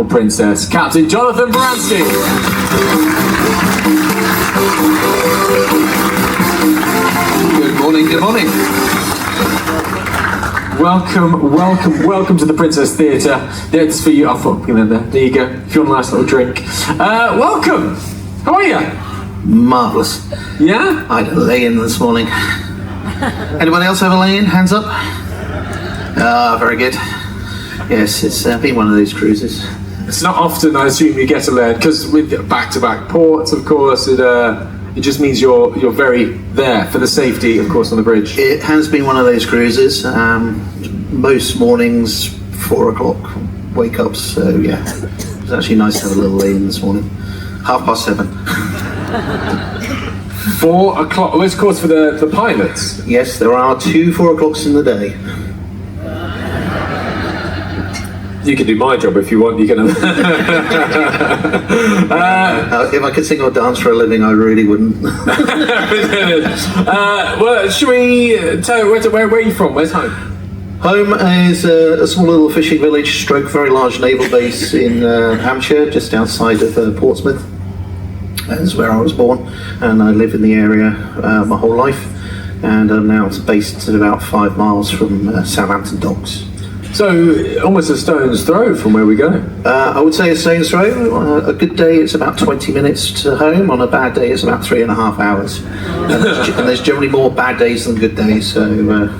Princess, Captain Jonathan Baranski. Good morning, good morning. Welcome to the Princess Theatre. That's for you. I thought, there you go. If you want a nice little drink. Welcome. How are you? Marvellous. Yeah? I had a lay-in this morning. Anybody else have a lay-in? Hands up. Very good. Yes, it's been one of those cruises. It's not often, I assume, you get to learn, because with back-to-back ports, of course, it just means you're very there for the safety, of course, on the bridge. It has been one of those cruises. Most mornings, 4 o'clock wake-ups, so yeah. It was actually nice to have a little lay-in this morning. 7:30. 4 o'clock, well, it's of course for the pilots. Yes, there are 2 4 o'clocks in the day. You can do my job if you want. You can. If I could sing or dance for a living, I really wouldn't. Well, should we tell where are you from? Where's home? Home is a small little fishing village, stroke very large naval base in Hampshire, just outside of Portsmouth. That's where I was born, and I live in the area my whole life. And I'm now based at about 5 miles from Southampton Docks. So, almost a stone's throw from where we go. I would say a stone's throw. A good day, it's about 20 minutes to home. On a bad day, it's about 3.5 hours. And there's generally more bad days than good days, so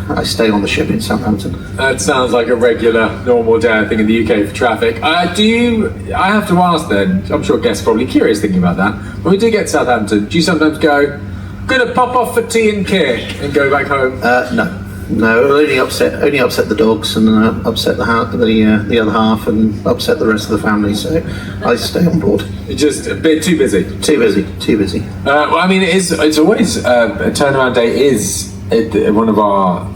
I stay on the ship in Southampton. That sounds like a regular, normal day, I think, in the UK for traffic. I have to ask then, I'm sure guests are probably curious thinking about that. When we do get to Southampton, do you sometimes go, gonna pop off for tea and care and go back home? No, it'll only upset the dogs and upset the other half and upset the rest of the family. So I stay on board. It's just a bit too busy. Too busy. Well, I mean, it's always a turnaround day is one of our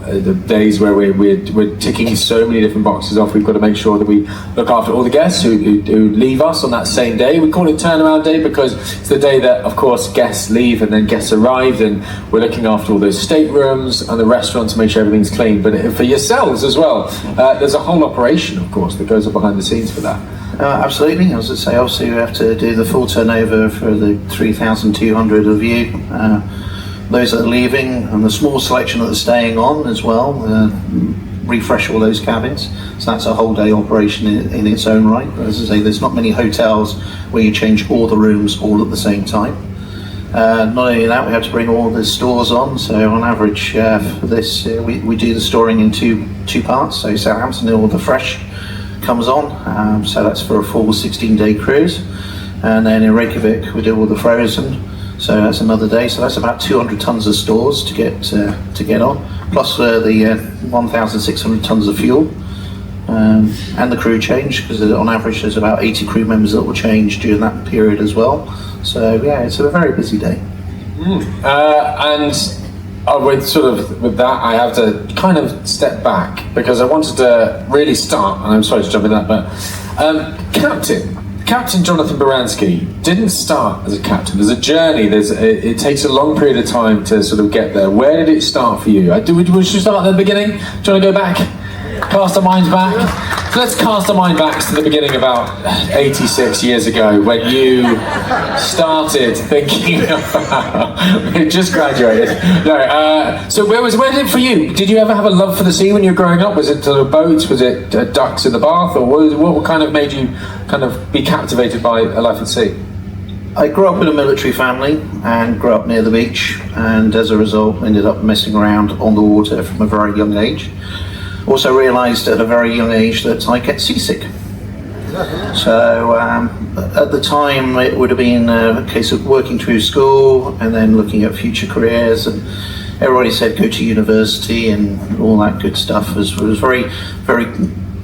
days where we're ticking so many different boxes off. We've got to make sure that we look after all the guests who leave us on that same day. We call it turnaround day because it's the day that, of course, guests leave and then guests arrive, and we're looking after all those staterooms and the restaurants to make sure everything's clean. But for yourselves as well, there's a whole operation, of course, that goes on behind the scenes for that. Absolutely. As I say, obviously we have to do the full turnover for the 3,200 of you. Those that are leaving and the small selection that are staying on as well, refresh all those cabins. So that's a whole day operation in its own right. But as I say, there's not many hotels where you change all the rooms all at the same time. Not only that, we have to bring all the stores on. So on average for this, we do the storing in two parts. So Southampton, all the fresh comes on. So that's for a full 16-day cruise. And then in Reykjavik, we do all the frozen. So that's another day. So that's about 200 tons of stores to get on, plus the 1,600 tons of fuel, and the crew change, because on average there's about 80 crew members that will change during that period as well. So yeah, it's a very busy day. With that, I have to kind of step back because I wanted to really start, and I'm sorry to jump in that, but Captain Jonathan Baranski didn't start as a captain. There's a journey. It takes a long period of time to sort of get there. Where did it start for you? Would you start at the beginning? Do you want to go back? Cast our minds back? Let's cast our mind back to the beginning, about 86 years ago, when you started thinking about... You just graduated. No. So where did it for you? Did you ever have a love for the sea when you were growing up? Was it boats? Was it ducks in the bath? Or what kind of made you kind of be captivated by a life at sea? I grew up in a military family and grew up near the beach, and as a result ended up messing around on the water from a very young age. Also realised at a very young age that I get seasick. So at the time it would have been a case of working through school and then looking at future careers, and everybody said go to university and all that good stuff. Was very, very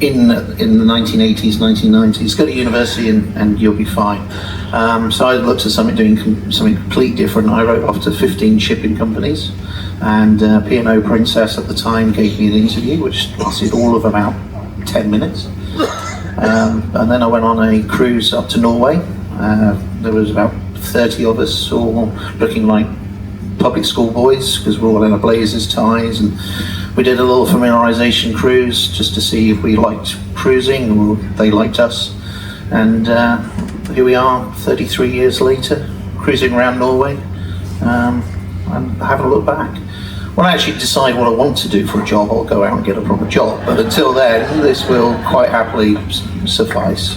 in the 1980s, 1990s. Go to university and you'll be fine. So I looked at doing something completely different. I wrote off to 15 shipping companies. And P&O Princess at the time gave me an interview, which lasted all of about 10 minutes. And then I went on a cruise up to Norway. There was about 30 of us, all looking like public school boys, because we're all in our blazers, ties, and we did a little familiarization cruise just to see if we liked cruising or they liked us. And here we are 33 years later, cruising around Norway and having a look back. When I actually decide what I want to do for a job, I'll go out and get a proper job. But until then, this will quite happily suffice.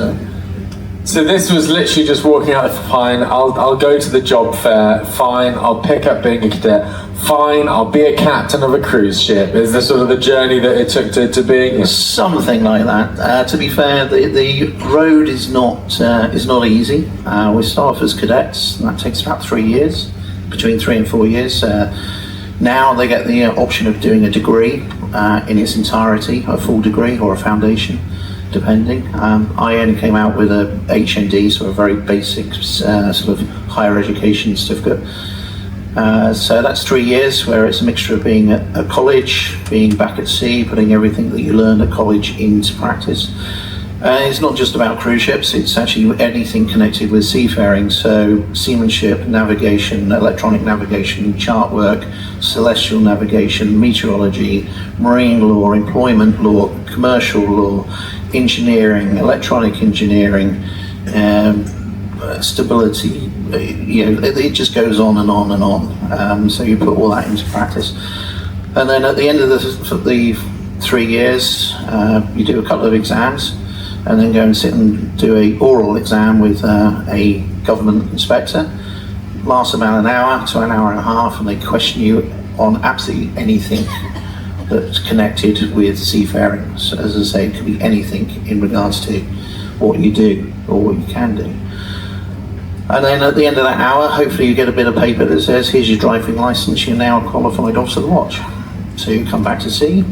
So this was literally just walking out, fine, I'll go to the job fair, fine, I'll pick up being a cadet, fine, I'll be a captain of a cruise ship. Is this sort of the journey that it took to being? Something like that. To be fair, the road is not easy. We start off as cadets, and that takes about 3 years, between 3 and 4 years. Now they get the option of doing a degree in its entirety, a full degree or a foundation, depending. I only came out with a HND, so a very basic sort of higher education certificate. So that's 3 years where it's a mixture of being at college, being back at sea, putting everything that you learned at college into practice. It's not just about cruise ships, it's actually anything connected with seafaring, so seamanship, navigation, electronic navigation, chart work, celestial navigation, meteorology, marine law, employment law, commercial law, engineering, electronic engineering, stability, it just goes on and on and on. So you put all that into practice. And then at the end of the 3 years, you do a couple of exams, and then go and sit and do a oral exam with a government inspector. Lasts about an hour to an hour and a half, and they question you on absolutely anything that's connected with seafaring. So as I say, it could be anything in regards to what you do or what you can do. And then at the end of that hour, hopefully you get a bit of paper that says, here's your driving license, you're now a qualified officer of the watch. So you come back to sea,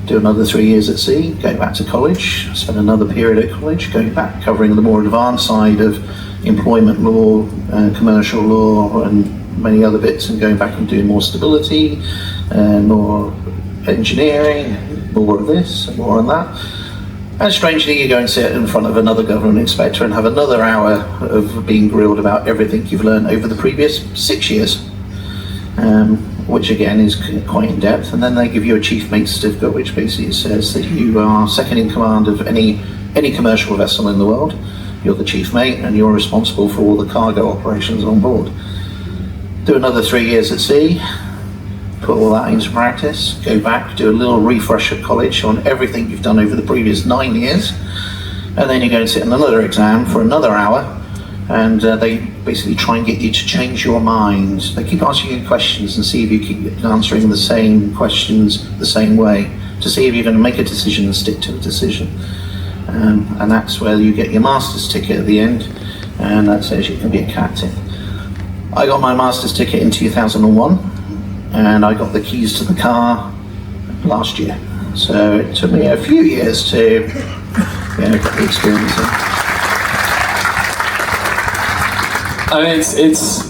do another 3 years at sea, go back to college, spend another period at college, go back covering the more advanced side of employment law, commercial law, and many other bits, and going back and doing more stability, more engineering, more of this, and more of that. And strangely, you go and sit in front of another government inspector and have another hour of being grilled about everything you've learned over the previous 6 years. Which again is quite in depth, and then they give you a chief mate certificate, which basically says that you are second in command of any commercial vessel in the world. You're the chief mate, and you're responsible for all the cargo operations on board. Do another 3 years at sea, put all that into practice, go back, do a little refresh at college on everything you've done over the previous 9 years, and then you go and sit in another exam for another hour, and they basically try and get you to change your mind. They keep asking you questions and see if you keep answering the same questions the same way, to see if you're going to make a decision and stick to a decision. And that's where you get your master's ticket at the end, and that says you can be a captain. I got my master's ticket in 2001, and I got the keys to the car last year. So it took me a few years to experience it. And it's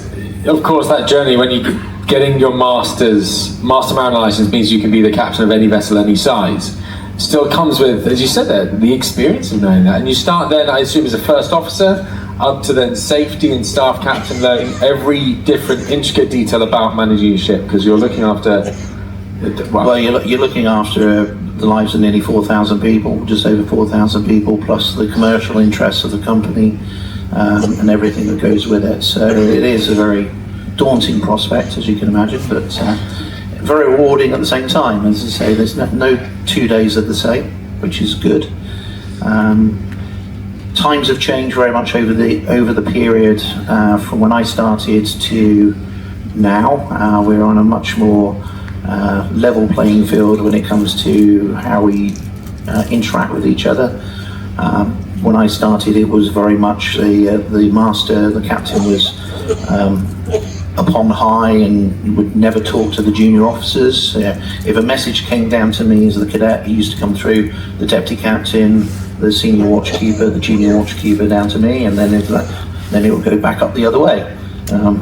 of course that journey when you getting your master mariner license means you can be the captain of any vessel any size. Still comes with, as you said there, the experience of knowing that. And you start then, I assume, as a first officer, up to then safety and staff captain, learning every different intricate detail about managing a ship, because you're looking after. Well, you're looking after the lives of nearly 4,000 people, just over 4,000 people, plus the commercial interests of the company. And everything that goes with it. So it is a very daunting prospect, as you can imagine, but very rewarding at the same time. As I say, there's no 2 days are the same, which is good. Times have changed very much over the period from when I started to now. We're on a much more level playing field when it comes to how we interact with each other. When I started, it was very much the master, the captain was upon high and would never talk to the junior officers. If a message came down to me as the cadet, it used to come through the deputy captain, the senior watchkeeper, the junior watchkeeper down to me, and then it would go back up the other way,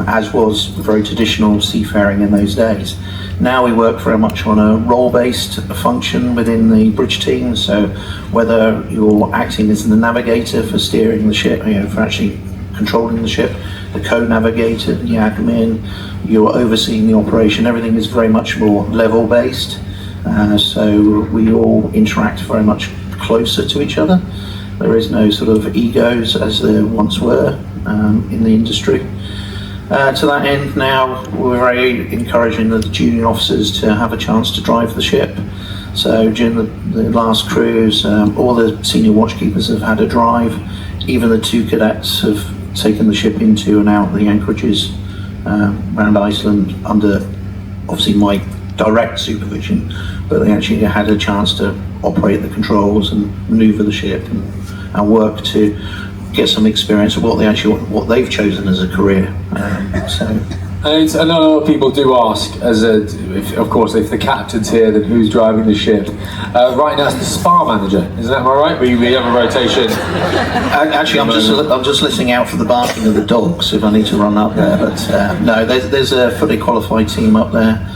as was very traditional seafaring in those days. Now we work very much on a role-based function within the bridge team, so whether you're acting as the navigator for steering the ship, for actually controlling the ship, the co-navigator, the admin, you're overseeing the operation, everything is very much more level-based, so we all interact very much closer to each other. There is no sort of egos as there once were in the industry. To that end, now we're very encouraging the junior officers to have a chance to drive the ship. So during the last cruise, all the senior watchkeepers have had a drive. Even the 2 cadets have taken the ship into and out the anchorages around Iceland under obviously my direct supervision, but they actually had a chance to operate the controls and manoeuvre the ship and work to get some experience of what they've chosen as a career. And I know people do ask, of course, if the captain's here, then who's driving the ship? Right now, it's the spa manager. Isn't that right? We have a rotation. Actually, I'm just listening out for the barking of the dogs if I need to run up there. But no, there's a fully qualified team up there.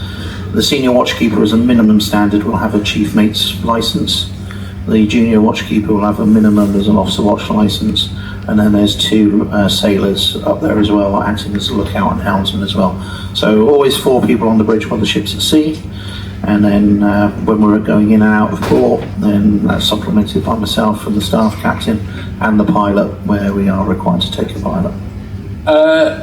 The senior watchkeeper, as a minimum standard, will have a chief mate's license. The junior watchkeeper will have a minimum as an officer watch license. And then there's 2 sailors up there as well, acting as a lookout and helmsman as well. So always 4 people on the bridge while the ship's at sea. And then when we're going in and out of port, then that's supplemented by myself and the staff captain and the pilot, where we are required to take a pilot.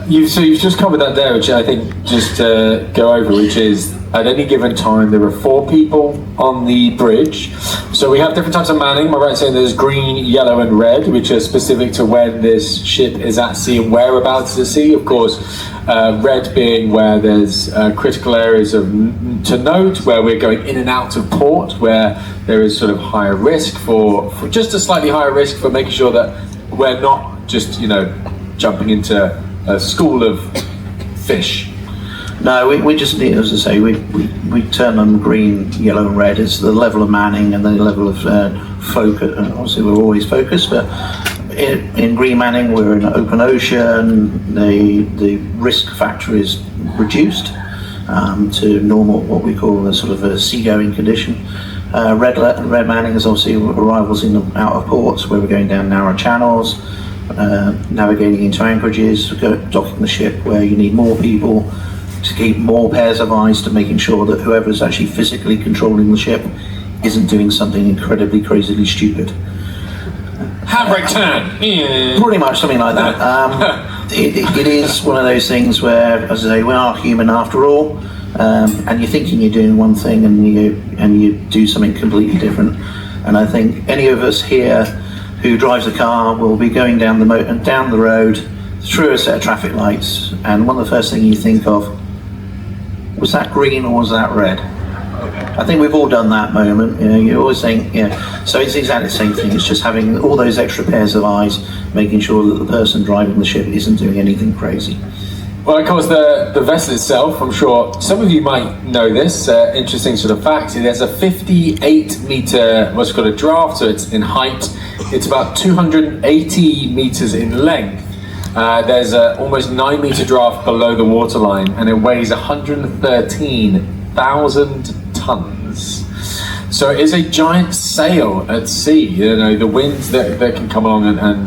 You've just covered that there, which I think just to go over, which is at any given time there are 4 people on the bridge. So we have different types of manning. Am I right in saying there's green, yellow and red, which are specific to when this ship is at sea and whereabouts at sea? Of course, red being where there's critical areas to note, where we're going in and out of port, where there is sort of higher risk for just a slightly higher risk for making sure that we're not just, jumping into a school of fish. No, we just need, as I say, we turn them green, yellow and red. It's the level of manning and the level of focus. Obviously we're always focused, but in green manning we're in open ocean. The risk factor is reduced to normal, what we call a sort of a seagoing condition. Red manning is obviously arrivals in and out of ports, where we're going down narrow channels, navigating into anchorages, docking the ship where you need more people to keep more pairs of eyes, to making sure that whoever's actually physically controlling the ship isn't doing something incredibly crazily stupid. Handbrake turn! Pretty much something like that. It is one of those things where, as I say, we are human after all, and you're thinking you're doing one thing and you do something completely different. And I think any of us here who drives a car will be going down the road through a set of traffic lights, and one of the first things you think of, was that green or was that red? I think we've all done that moment. You always think, so it's exactly the same thing. It's just having all those extra pairs of eyes, making sure that the person driving the ship isn't doing anything crazy. Well, of course, the vessel itself, I'm sure some of you might know this, interesting sort of fact. There's a 58-metre, what's called a draft, so it's in height. It's about 280 metres in length. There's a almost 9-metre draft below the waterline, and it weighs 113,000 tons. So it is a giant sail at sea. The winds that can come along and can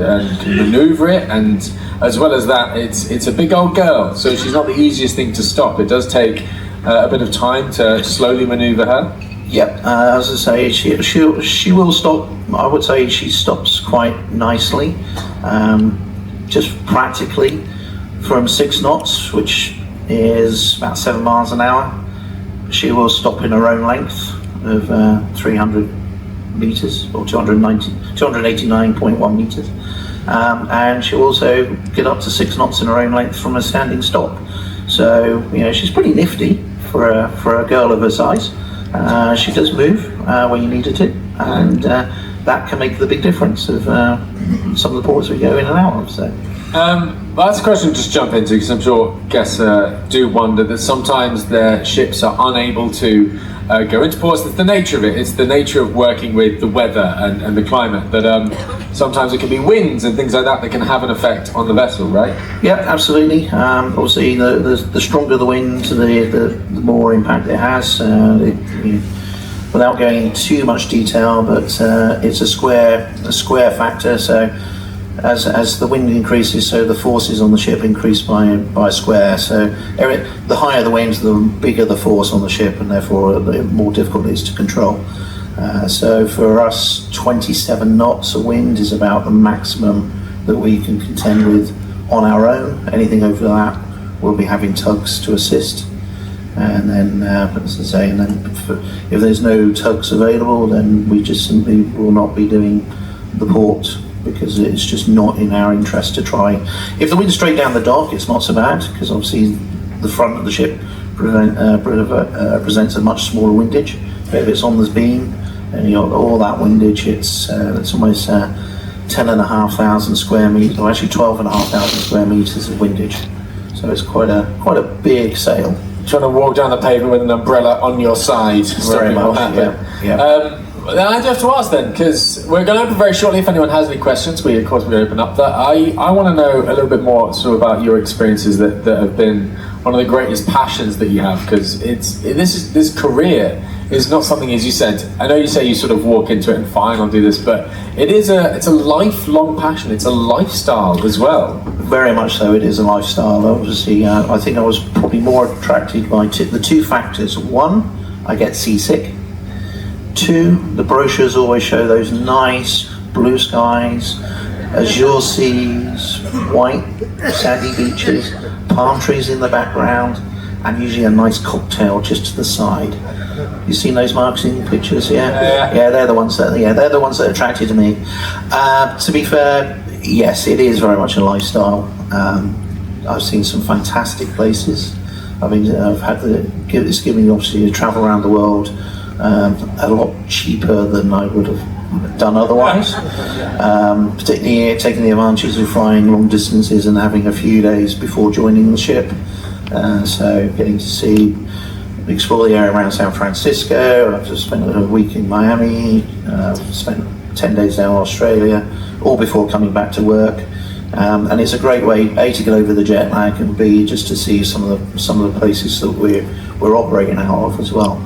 manoeuvre it, and as well as that, it's a big old girl. So she's not the easiest thing to stop. It does take a bit of time to slowly manoeuvre her. Yep, as I say, she will stop. I would say she stops quite nicely. Just practically from 6 knots, which is about 7 miles an hour, she will stop in her own length of 300 meters or 289.1 meters, and she'll also get up to 6 knots in her own length from a standing stop. So she's pretty nifty for a girl of her size. She does move when you need her to, and that can make the big difference of some of the ports we go in and out of. So. That's a question to just jump into, because I'm sure guests do wonder that sometimes their ships are unable to go into ports. It's the nature of it. It's the nature of working with the weather and the climate, that sometimes it can be winds and things like that can have an effect on the vessel, right? Yeah, absolutely. Obviously, the stronger the wind, the more impact it has. Without going into too much detail, but it's a square factor. So as the wind increases, so the forces on the ship increase by a square. So the higher the winds, the bigger the force on the ship, and therefore the more difficult it is to control. So for us, 27 knots of wind is about the maximum that we can contend with on our own. Anything over that, we'll be having tugs to assist. And then, as I say, and then if there's no tugs available, then we just simply will not be doing the port, because it's just not in our interest to try. If the wind's straight down the dock, it's not so bad, because obviously the front of the ship presents a much smaller windage. But if it's on the beam and you got all that windage, it's almost 10,500 square meters, or actually 12,500 square meters of windage. So it's quite a big sail. Trying to walk down the pavement with an umbrella on your side. Very much, yeah. Then I do have to ask then, because we're going to open very shortly. If anyone has any questions, we open up that. I want to know a little bit more sort of about your experiences that have been one of the greatest passions that you have, because this career is not something, as you said. I know you say you sort of walk into it and fine, I'll do this, but it's a lifelong passion. It's a lifestyle as well. Very much so. It is a lifestyle. Obviously, I think I was probably more attracted by the two factors. One, I get seasick. Two, the brochures always show those nice blue skies, azure seas, white sandy beaches, palm trees in the background, and usually a nice cocktail just to the side. You've seen those marketing pictures, yeah? Yeah, they're the ones that attracted me. To be fair, yes, it is very much a lifestyle. I've seen some fantastic places. It's given me obviously to travel around the world a lot cheaper than I would have done otherwise. Particularly taking the advantage of flying long distances and having a few days before joining the ship. So getting to explore the area around San Francisco. I've just spent a week in Miami, spent 10 days down in Australia, all before coming back to work. And it's a great way, A, to get over the jet lag, and B, just to see some of the places that we're operating out of as well.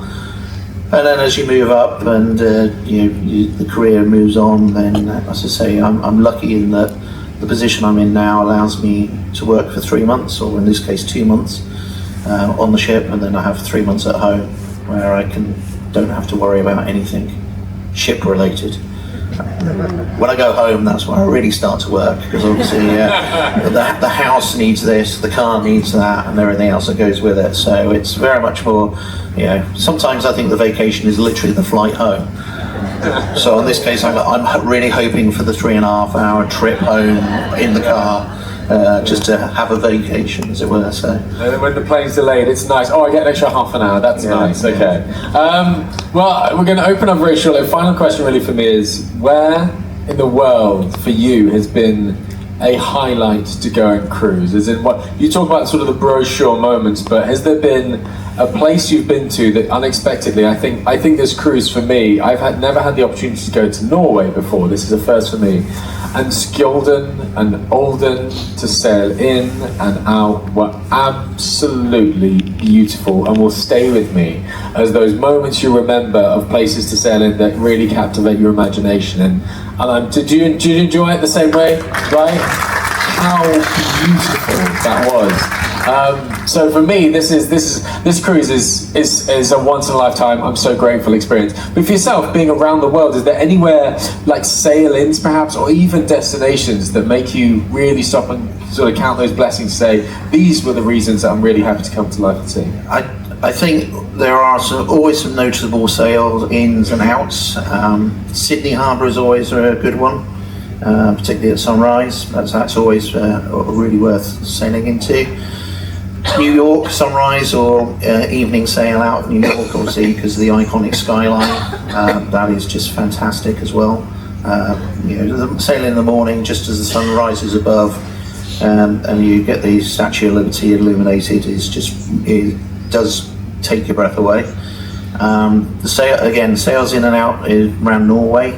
And then as you move up and the career moves on, then as I say, I'm lucky in that the position I'm in now allows me to work for 3 months, or in this case 2 months, on the ship, and then I have 3 months at home where I don't have to worry about anything ship related. When I go home, that's when I really start to work, because obviously the house needs this, the car needs that, and everything else that goes with it. So it's very much more, sometimes I think the vacation is literally the flight home. So in this case, I'm really hoping for the 3.5 hour trip home in the car, just to have a vacation, as it were. So when the plane's delayed, it's nice. Oh, I get an extra half an hour. That's nice. Okay. Well, we're going to open up very shortly. Final question, really, for me is: where in the world for you has been a highlight to go and cruise? As in, what you talk about, sort of the brochure moments, but has there been a place you've been to that unexpectedly? I think this cruise for me, I've never had the opportunity to go to Norway before. This is a first for me. And Skjolden and Olden, to sail in and out, were absolutely beautiful and will stay with me as those moments you remember of places to sail in that really captivate your imagination. And did you enjoy it the same way? Right? How beautiful that was. So for me, this cruise is a once in a lifetime, I'm so grateful experience. But for yourself, being around the world, is there anywhere like sail-ins perhaps, or even destinations that make you really stop and sort of count those blessings, say, these were the reasons that I'm really happy to come to Life at Sea? I think there are always some noticeable sail-ins and outs. Sydney Harbour is always a good one, particularly at sunrise. That's always really worth sailing into. New York sunrise or evening sail out of New York, obviously, because of the iconic skyline. That is just fantastic as well. Sailing in the morning just as the sun rises above, and you get the Statue of Liberty illuminated, it does take your breath away. Sails in and out around Norway.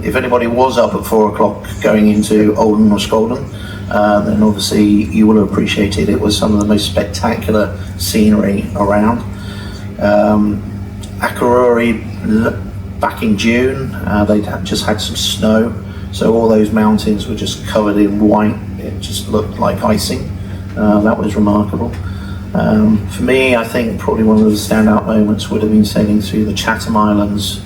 If anybody was up at 4 o'clock going into Olden or Skjolden, then obviously you will appreciate it. It was some of the most spectacular scenery around. Akureyri, back in June, they just had some snow, so all those mountains were just covered in white. It just looked like icing. That was remarkable. For me, I think probably one of the standout moments would have been sailing through the Chatham Islands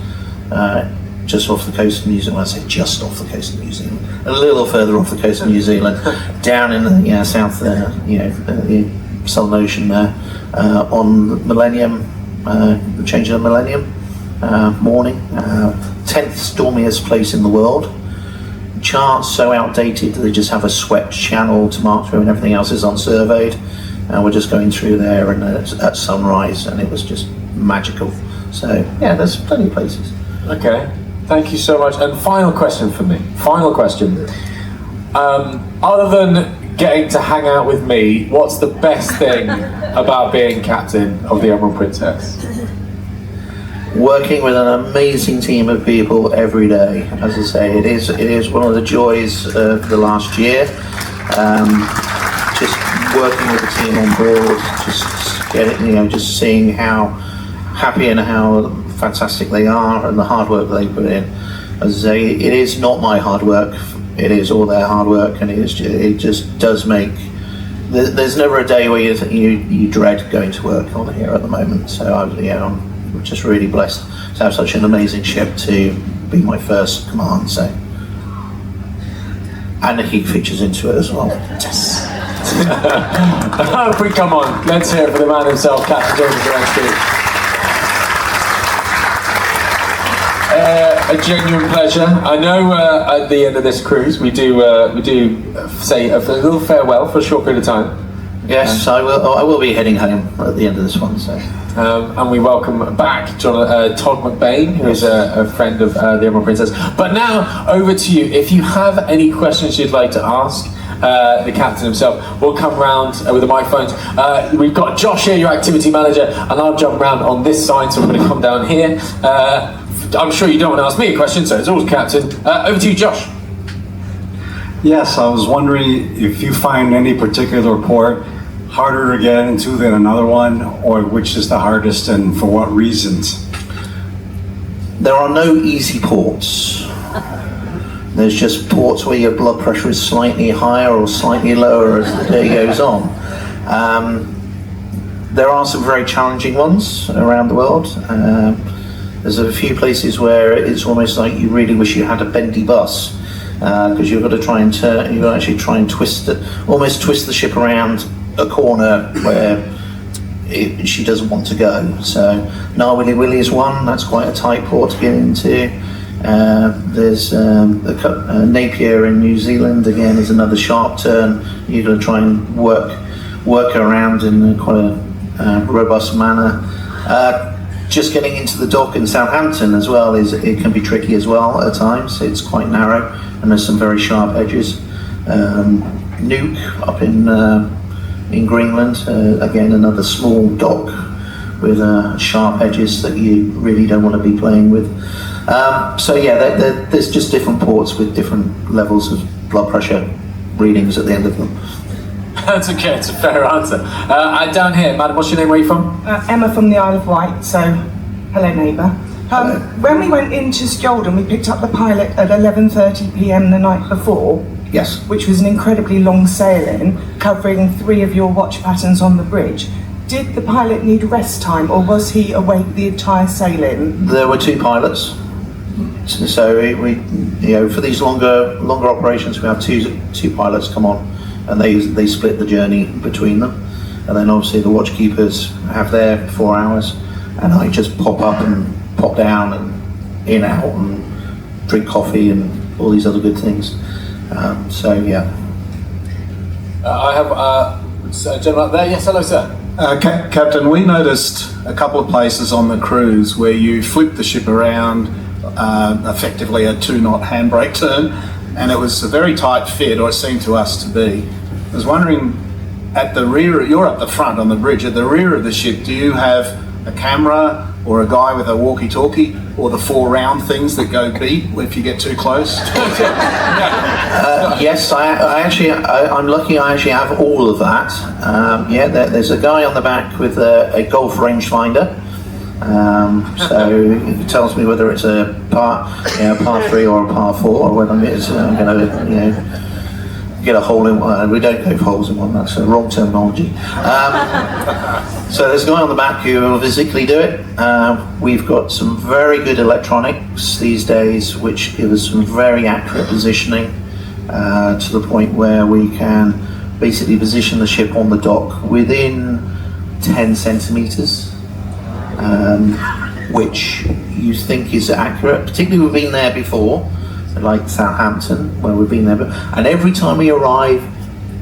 just off the coast of New Zealand. When I say just off the coast of New Zealand, a little further off the coast of New Zealand, down in the south, the Southern Ocean there, on the Millennium, the change of the Millennium morning, 10th stormiest place in the world. Charts so outdated that they just have a swept channel to mark through, and everything else is unsurveyed. And we're just going through there, and at sunrise, and it was just magical. So yeah, there's plenty of places. Okay, thank you so much. And final question for me. Final question. Other than getting to hang out with me, what's the best thing about being captain of the Emerald Princess? Working with an amazing team of people every day. As I say, it is one of the joys of the last year. Just working with the team on board, just seeing how happy and how fantastic they are and the hard work they put in. As I say, it is not my hard work. It is all their hard work, and it just does make. There's never a day where you dread going to work on here at the moment. So I'm just really blessed to have such an amazing ship to be my first command. So, and the heat features into it as well. Yes. Come on, let's hear it for the man himself, Captain James Zaremski. A genuine pleasure. I know at the end of this cruise we do say a little farewell for a short period of time. Yes, I will be heading home at the end of this one. So. And we welcome back Todd McBain, who is a friend of the Emerald Princess. But now, over to you. If you have any questions you'd like to ask the captain himself, we'll come round with the microphones. We've got Josh here, your activity manager, and I'll jump round on this side, so we're going to come down here. I'm sure you don't want to ask me a question, so it's always captain. Over to you, Josh. Yes, I was wondering if you find any particular port harder to get into than another one, or which is the hardest and for what reasons? There are no easy ports. There's just ports where your blood pressure is slightly higher or slightly lower as the day goes on. There are some very challenging ones around the world. There's a few places where it's almost like you really wish you had a bendy bus, because you've got to try and turn, you've got to actually try and twist the ship around a corner where she doesn't want to go. So Ngā Wili is one, that's quite a tight port to get into. There's Napier in New Zealand, again, is another sharp turn. You've got to try and work around in quite a robust manner. Just getting into the dock in Southampton as well it can be tricky as well at times. It's quite narrow and there's some very sharp edges. Nuuk up in Greenland, again another small dock with sharp edges that you really don't want to be playing with. So yeah, there's just different ports with different levels of blood pressure readings at the end of them. That's okay, it's a fair answer. Down here, madam, what's your name, where are you from? Emma from the Isle of Wight, so hello neighbour. When we went into Skjolden, we picked up the pilot at 11:30 p.m. the night before. Yes. Which was an incredibly long sailing, covering 3 of your watch patterns on the bridge. Did the pilot need rest time, or was he awake the entire sailing? There were 2 pilots. So we for these longer operations, we have two pilots come on, and they split the journey between them. And then obviously the watchkeepers have their 4 hours, and I just pop up and pop down and in out and drink coffee and all these other good things. So yeah. I have a gentleman up there. Yes, hello, sir. Captain, we noticed a couple of places on the cruise where you flipped the ship around, effectively a 2-knot handbrake turn, and it was a very tight fit, or it seemed to us to be. I was wondering, at the rear, you're up the front on the bridge, at the rear of the ship, do you have a camera or a guy with a walkie-talkie, or the 4 round things that go beep if you get too close? Yes, I'm lucky I actually have all of that. There's a guy on the back with a golf rangefinder. So it tells me whether it's a par 3 or a par 4, or whether it's going to get a hole in one. We don't go for holes in one, that's a wrong terminology. So there's a guy on the back who will physically do it. We've got some very good electronics these days which give us some very accurate positioning to the point where we can basically position the ship on the dock within 10 centimetres, which you think is accurate. Particularly we've been there before, like Southampton, where we've been there. And every time we arrive,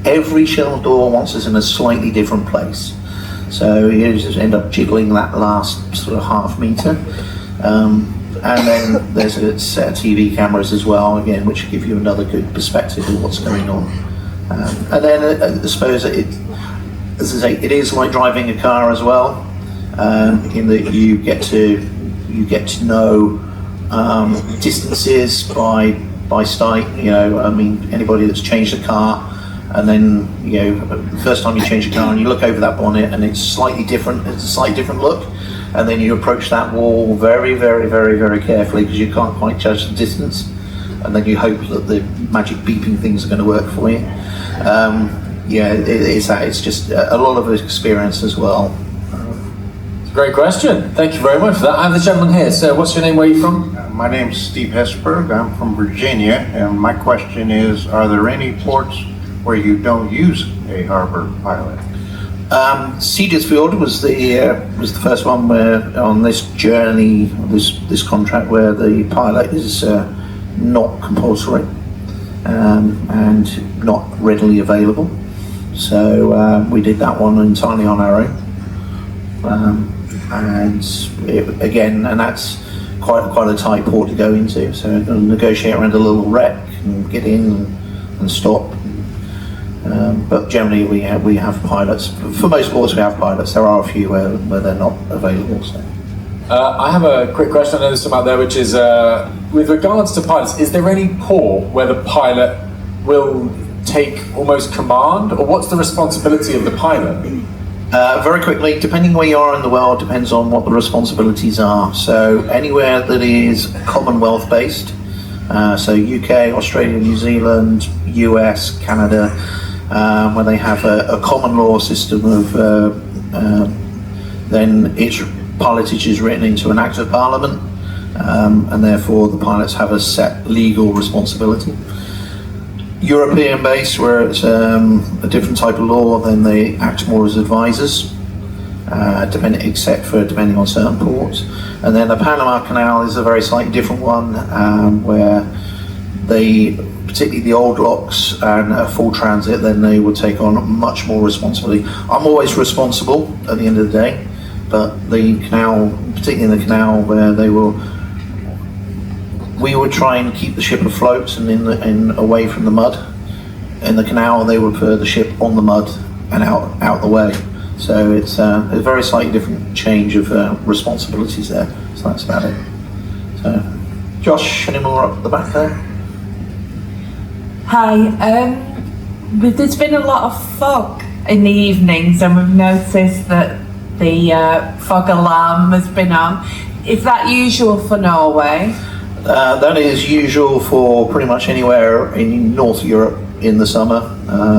every shell door wants us in a slightly different place. So you just end up jiggling that last sort of half metre. And then there's a set of TV cameras as well, again, which give you another good perspective of what's going on. And then I suppose as I say, it is like driving a car as well, in that you get to know distances by sight. You know, I mean, anybody that's changed a car, and then the first time you change a car and you look over that bonnet and it's slightly different. It's a slightly different look. And then you approach that wall very, very, very, very carefully because you can't quite judge the distance. And then you hope that the magic beeping things are going to work for you. It's just a lot of experience as well. Great question. Thank you very much for that. I have the gentleman here. So what's your name? Where are you from? My name's Steve Hesberg. I'm from Virginia. And my question is, are there any ports where you don't use a harbor pilot? Cedarsfield was the first one where on this journey, this contract where the pilot is not compulsory and not readily available. So we did that one entirely on our own, and that's quite a tight port to go into. So negotiate around a little wreck and get in and stop. But generally we have pilots. For most ports we have pilots. There are a few where they're not available. So. I have a quick question. I know there's some out there, which is with regards to pilots, is there any port where the pilot will take almost command, or what's the responsibility of the pilot? Very quickly, depending where you are in the world, depends on what the responsibilities are. So anywhere that is Commonwealth based, so UK, Australia, New Zealand, US, Canada, where they have a common law system of then its pilotage is written into an Act of Parliament, and therefore the pilots have a set legal responsibility. European based, where it's a different type of law, then they act more as advisors, depending on certain ports. And then the Panama Canal is a very slightly different one, where they, particularly the old locks and a full transit, then they would take on much more responsibility. I'm always responsible at the end of the day, but the canal, particularly in the canal, where we would try and keep the ship afloat and away from the mud. In the canal, they would put the ship on the mud and out the way. So it's a very slightly different change of responsibilities there. So that's about it. So, Josh, any more up the back there? Hi. There's been a lot of fog in the evenings, and we've noticed that the fog alarm has been on. Is that usual for Norway? That is usual for pretty much anywhere in North Europe in the summer,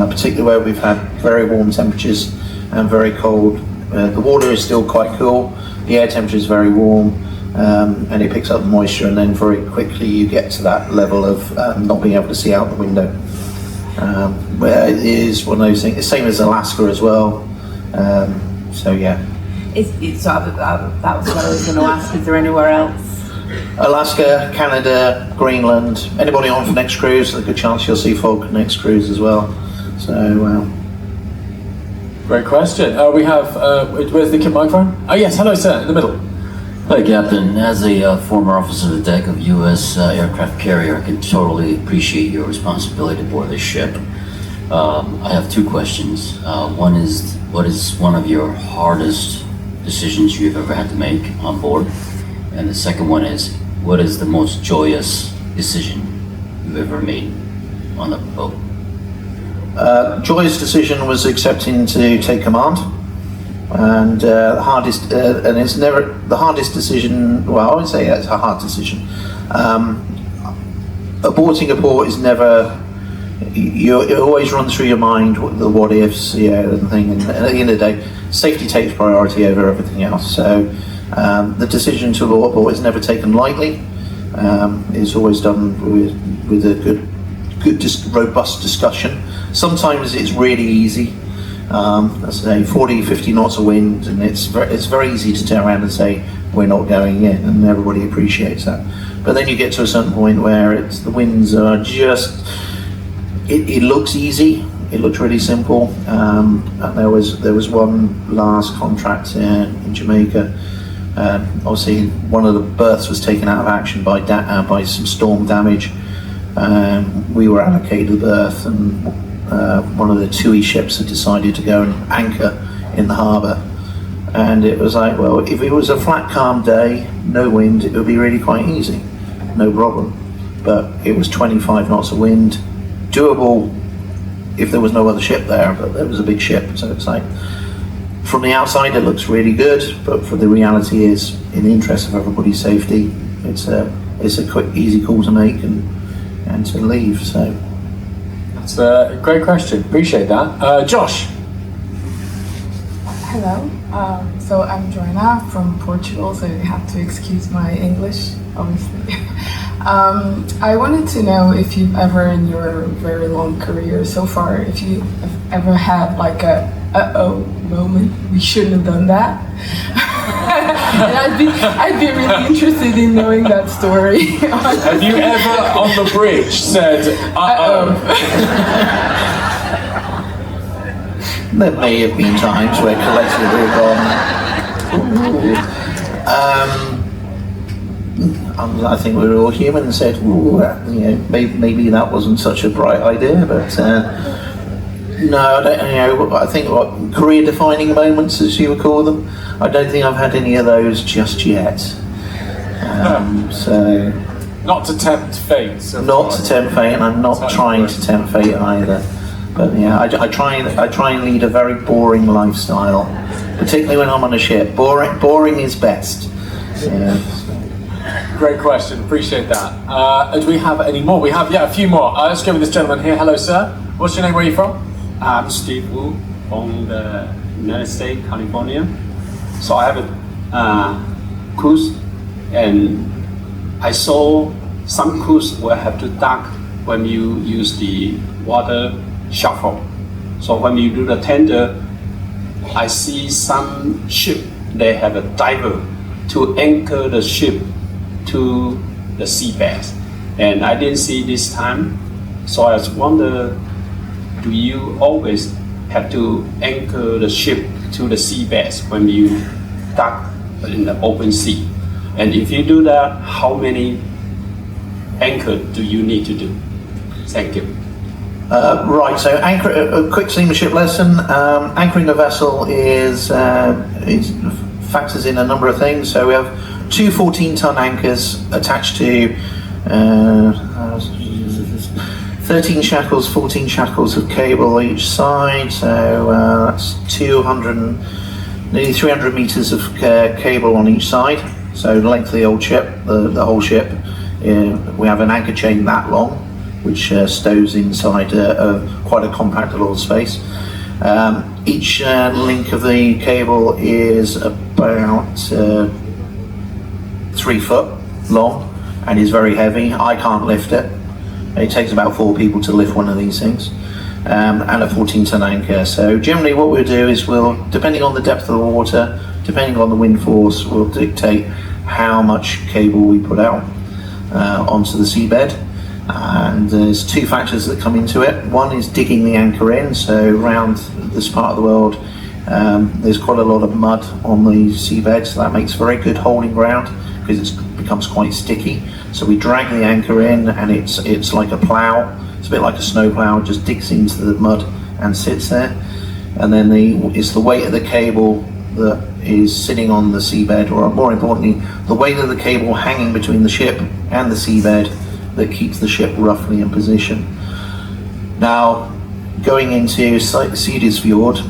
particularly where we've had very warm temperatures and very cold. The water is still quite cool, the air temperature is very warm, and it picks up moisture, and then very quickly you get to that level of not being able to see out the window. Where it is one of those things, the same as Alaska as well. So yeah. That was what I was going to ask. Is there anywhere else? Alaska, Canada, Greenland. Anybody on for next cruise? There's a good chance you'll see fog next cruise as well. So. Great question. We have. Where's the microphone? Oh yes, hello sir, in the middle. Hi Captain. As a former officer of the deck of U.S. aircraft carrier, I can totally appreciate your responsibility aboard this ship. I have two questions. One is, what is one of your hardest decisions you've ever had to make on board? And the second one is, what is the most joyous decision you've ever made on the boat? Joyous decision was accepting to take command, and the hardest decision. Well, I would say it's a hard decision. Aborting a port is never it always runs through your mind the what ifs, and thing. And at the end of the day, safety takes priority over everything else. So the decision to abort is never taken lightly. It's always done with a good, robust discussion. Sometimes it's really easy. Let's say 40, 50 knots of wind, and it's very easy to turn around and say we're not going in, and everybody appreciates that. But then you get to a certain point where the winds are just. It looks easy. It looks really simple. And there was one last contract in Jamaica. Obviously, one of the berths was taken out of action by some storm damage. We were allocated a berth, and one of the TUI ships had decided to go and anchor in the harbour. And it was like, well, if it was a flat, calm day, no wind, it would be really quite easy, no problem. But it was 25 knots of wind, doable if there was no other ship there, but there was a big ship, so it's like, from the outside it looks really good, but for the reality is, in the interest of everybody's safety, it's a quick, easy call to make and to leave. So That's a great question. Appreciate that. Josh. Hello. So I'm Joanna from Portugal, so you have to excuse my English, obviously. I wanted to know if you've ever, in your very long career so far, if you have ever had like a uh-oh moment, we shouldn't have done that. And I'd be really interested in knowing that story. Have you ever on the bridge said, uh-oh? there may have been times where collectively we've gone. I think we were all human and said, ooh, maybe that wasn't such a bright idea, but no, I think what career-defining moments, as you would call them, I don't think I've had any of those just yet. So not to tempt fate. So not to tempt fate, and I'm not trying to tempt fate either. But yeah, I try and lead a very boring lifestyle, particularly when I'm on a ship. Boring is best. Yeah. Great question. Appreciate that. Do we have any more? We have, a few more. Let's go with this gentleman here. Hello, sir. What's your name? Where are you from? I'm Steve Wu from the United States, California. So I have a cruise, and I saw some cruise will have to dock when you use the water shuffle. So when you do the tender, I see some ship, they have a diver to anchor the ship to the seabed. And I didn't see this time, so I was wonder, do you always have to anchor the ship to the seabed when you dock in the open sea? And if you do that, how many anchor do you need to do? Thank you. Right, so a quick seamanship lesson. Anchoring the vessel is factors in a number of things. So we have two 14-ton anchors attached to 13 shackles, 14 shackles of cable each side. So that's nearly 300 meters of cable on each side. So the length of the old ship, the whole ship. We have an anchor chain that long, which stows inside quite a compact little space. Each link of the cable is about 3 foot long and is very heavy. I can't lift it. It takes about 4 people to lift one of these things, and a 14-ton anchor. So generally what we'll do is depending on the depth of the water, depending on the wind force, we'll dictate how much cable we put out onto the seabed. And there's 2 factors that come into it. One is digging the anchor in. So around this part of the world, there's quite a lot of mud on the seabed, so that makes very good holding ground because it becomes quite sticky. So we drag the anchor in, and it's like a plow. It's a bit like a snow plow. It just digs into the mud and sits there. And then it's the weight of the cable that is sitting on the seabed, or more importantly, the weight of the cable hanging between the ship and the seabed that keeps the ship roughly in position. Now, going into Sydisfjord,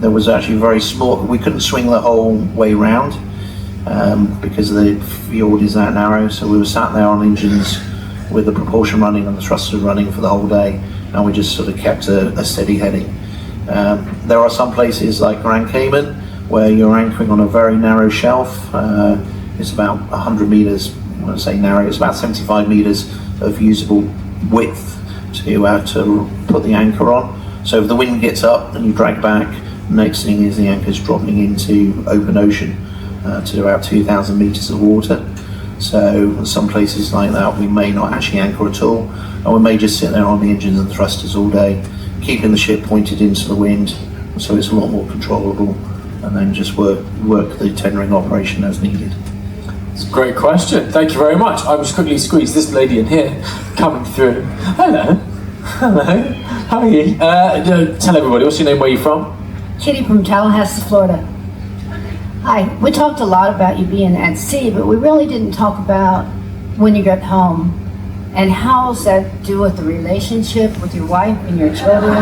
there was actually very small, we couldn't swing the whole way round because the fjord is that narrow, so we were sat there on engines with the propulsion running and the thrusters running for the whole day, and we just sort of kept a steady heading. There are some places like Grand Cayman where you're anchoring on a very narrow shelf. It's about 100 meters. When I say narrow, it's about 75 meters of usable width to put the anchor on. So if the wind gets up and you drag back, the next thing is the anchor's dropping into open ocean to about 2,000 meters of water. So some places like that we may not actually anchor at all, and we may just sit there on the engines and thrusters all day, keeping the ship pointed into the wind, so it's a lot more controllable, and then just work the tendering operation as needed. It's a great question. Thank you very much. I was quickly squeeze this lady in here, coming through. Hello. Hello. How are you? Tell everybody, what's your name, where are you from? Kitty from Tallahassee, Florida. Hi. We talked a lot about you being at sea, but we really didn't talk about when you got home. And how does that do with the relationship with your wife and your children?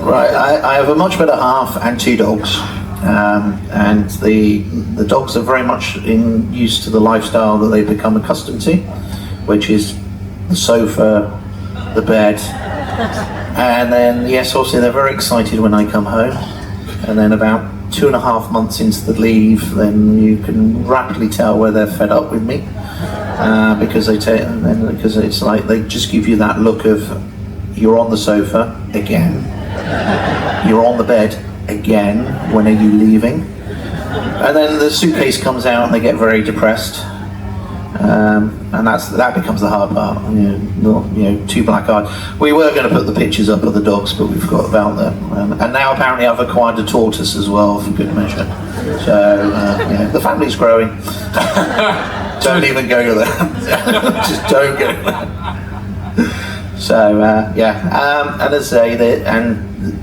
Right, I have a much better half and 2 dogs. And the dogs are very much used to the lifestyle that they've become accustomed to, which is the sofa, the bed, and then yes, obviously they're very excited when I come home. And then about 2.5 months into the leave, then you can rapidly tell where they're fed up with me, because because it's like they just give you that look of you're on the sofa again, you're on the bed again, when are you leaving? And then the suitcase comes out and they get very depressed, and that becomes the hard part. Too black-eyed. We were going to put the pictures up of the dogs, but we forgot about them. And now apparently I've acquired a tortoise as well, for good measure. So the family's growing. Don't even go there. Just don't go there. So and as I say,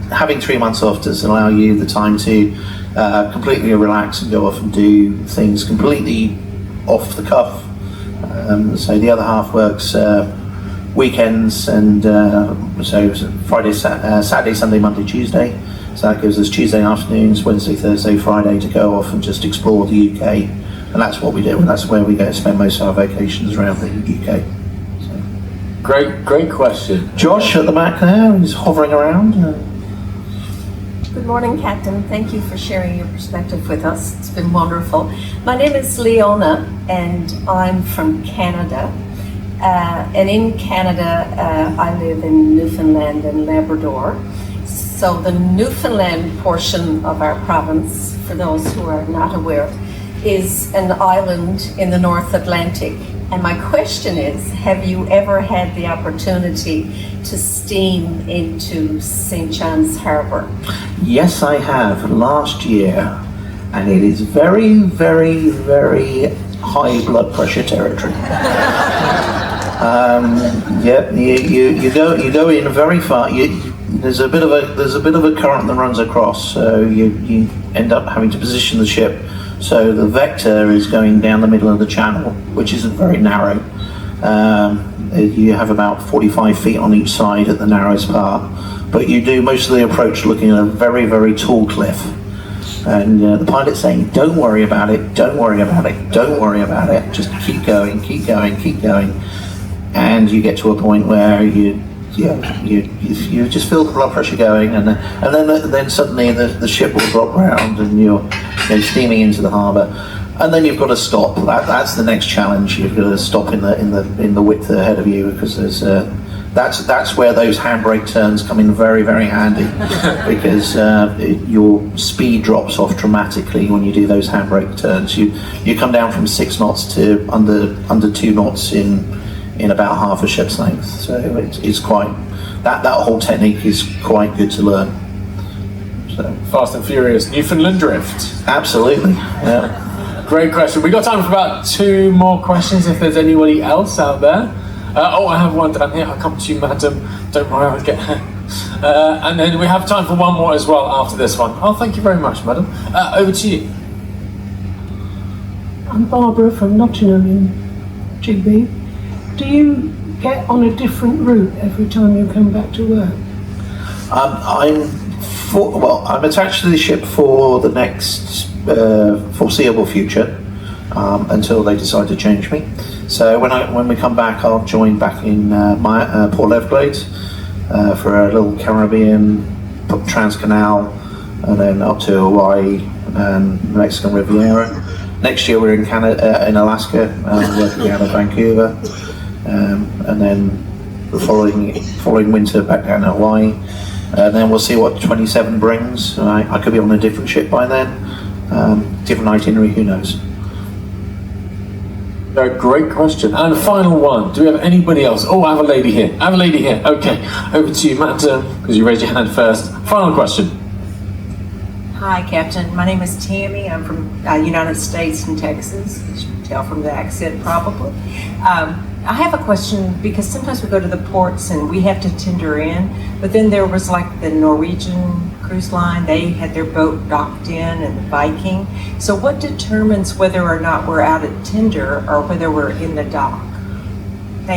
having 3 months off does allow you the time to completely relax and go off and do things completely off the cuff. So the other half works weekends, and so Friday, Saturday, Sunday, Monday, Tuesday. So that gives us Tuesday afternoons, Wednesday, Thursday, Friday to go off and just explore the UK. And that's what we do, and that's where we go to spend most of our vacations, around the UK. Great question. Josh at the back there, he's hovering around. Good morning, Captain. Thank you for sharing your perspective with us. It's been wonderful. My name is Leona, and I'm from Canada. And in Canada, I live in Newfoundland and Labrador. So the Newfoundland portion of our province, for those who are not aware, is an island in the North Atlantic. And my question is, have you ever had the opportunity to steam into St. John's Harbour? Yes, I have, last year, and it is very, very, very high blood pressure territory. You go in very far. There's a bit of a current that runs across, so you end up having to position the ship so the vector is going down the middle of the channel, which isn't very narrow. You have about 45 feet on each side at the narrowest part, but you do most of the approach looking at a very, very tall cliff. And the pilot's saying, don't worry about it, don't worry about it, don't worry about it, just keep going, keep going, keep going. And you get to a point where you just feel the blood pressure going, and then suddenly the ship will drop round and you're steaming into the harbour, and then you've got to stop. That's the next challenge. You've got to stop in the width ahead of you, because there's that's where those handbrake turns come in very, very handy, because your speed drops off dramatically when you do those handbrake turns. You come down from 6 knots to under 2 knots in about half a ship's length. So it's quite, that whole technique is quite good to learn. So. Fast and Furious Newfoundland Drift. Absolutely, yeah. Great question. We got time for about 2 more questions if there's anybody else out there. I have one down here. I'll come to you, madam. Don't worry, I'll get and then we have time for 1 more as well after this one. Oh, thank you very much, madam. Over to you. I'm Barbara from Nottingham in GB. Do you get on a different route every time you come back to work? I'm attached to the ship for the next foreseeable future. until they decide to change me. So when we come back, I'll join back in Port Everglades for a little Caribbean trans-canal, and then up to Hawaii and Mexican Riviera. Next year we're in Canada, in Alaska, working out of Vancouver, and then the following winter back down to Hawaii. And then we'll see what 27 brings. I could be on a different ship by then, different itinerary, who knows. Great question. And final one. Do we have anybody else? Oh, I have a lady here. Okay, over to you, Matt, because you raised your hand first. Final question. Hi, Captain. My name is Tammy. I'm from United States and Texas. As you can tell from the accent, probably. I have a question because sometimes we go to the ports and we have to tender in, but then there was like the Norwegian cruise line. They had their boat docked in, and the Viking. So what determines whether or not we're out at tender or whether we're in the dock?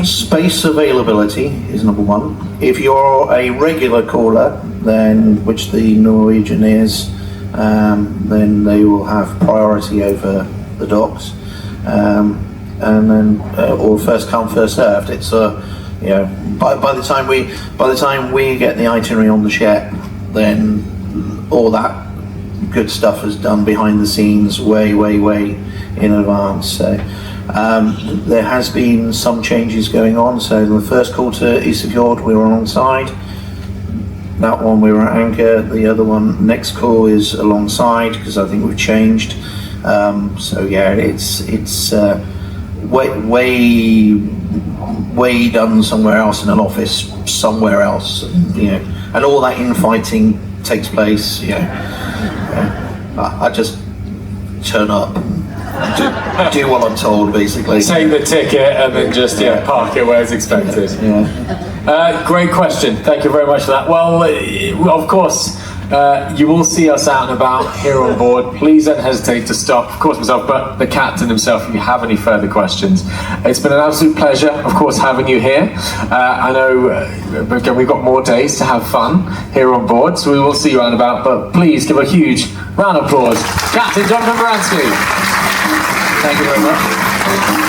Space availability is number one. If you're a regular caller, then which the Norwegian is, then they will have priority over the docks, and then or first come first served. It's by the time we get the itinerary on the ship, then all that good stuff is done behind the scenes way in advance. So there has been some changes going on. So the first call to Isefjord, we were alongside. That one we were at anchor. The other one, next call, is alongside because I think we've changed. So yeah, it's way done somewhere else in an office somewhere else. And all that infighting takes place. I just turn up, do what I'm told, basically. Take the ticket and then just park it where it's expected. Great question. Thank you very much for that. Well, of course, you will see us out and about here on board. Please don't hesitate to stop, of course, myself, but the captain himself, if you have any further questions. It's been an absolute pleasure, of course, having you here. I know, again, we've got more days to have fun here on board, so we will see you out and about, but please give a huge round of applause. Captain Jonathan Baranski. Thank you very much.